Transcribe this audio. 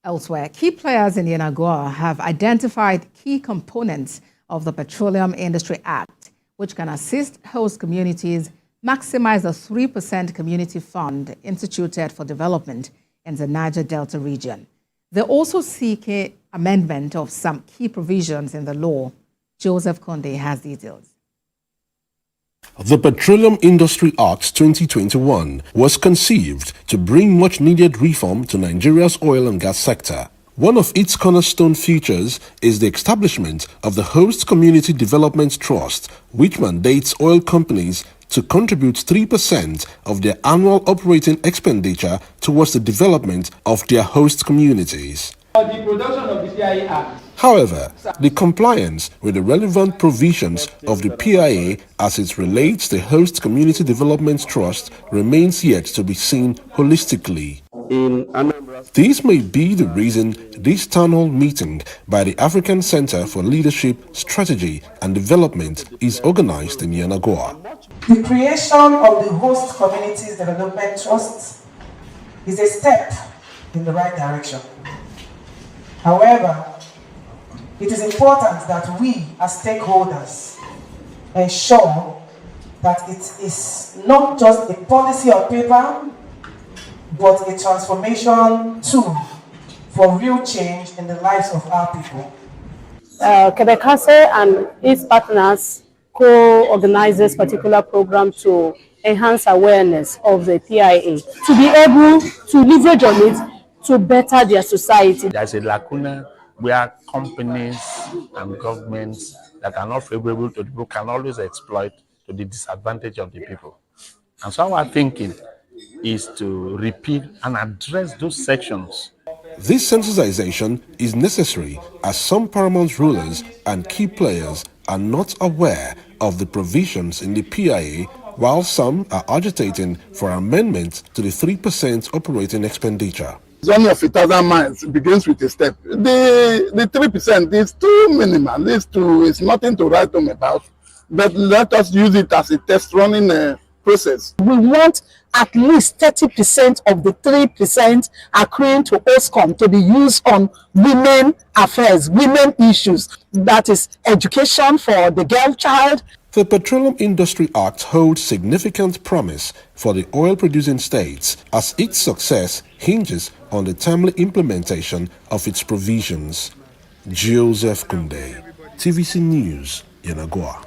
Elsewhere, key players in Yenagoa have identified key components of the Petroleum Industry Act, which can assist host communities maximize the 3% community fund instituted for development in the Niger Delta region. They also seek an amendment of some key provisions in the law. Joseph Konde has details. The Petroleum Industry Act 2021 was conceived to bring much-needed reform to Nigeria's oil and gas sector. One of its cornerstone features is the establishment of the Host Community Development Trust, which mandates oil companies to contribute 3% of their annual operating expenditure towards the development of their host communities. The production of the PIA Act. However, the compliance with the relevant provisions of the PIA as it relates to Host Community Development Trust remains yet to be seen holistically. This may be the reason this town hall meeting by the African Center for Leadership, Strategy and Development is organized in Yenagoa. The creation of the Host Communities Development Trust is a step in the right direction. However, it is important that we as stakeholders ensure that it is not just a policy on paper, but a transformation tool for real change in the lives of our people. Quebecase and its partners co-organize this particular program to enhance awareness of the PIA, to be able to leverage on it to better their society. There's a lacuna where companies and governments that are not favorable to the people can always exploit to the disadvantage of the people. And so our thinking is to repeal and address those sections. This sensitization is necessary as some paramount rulers and key players are not aware of the provisions in the PIA, while some are agitating for amendment to the 3% operating expenditure. Journey of 1,000 miles begins with a step. The 3% is too minimal. It's nothing to write home about. But let us use it as a test running process. We want at least 30% of the 3% accruing to OSCOM to be used on women affairs, women issues. That is education for the girl child. The Petroleum Industry Act holds significant promise for the oil-producing states as its success hinges on the timely implementation of its provisions. Joseph Konde, TVC News, Yenagoa.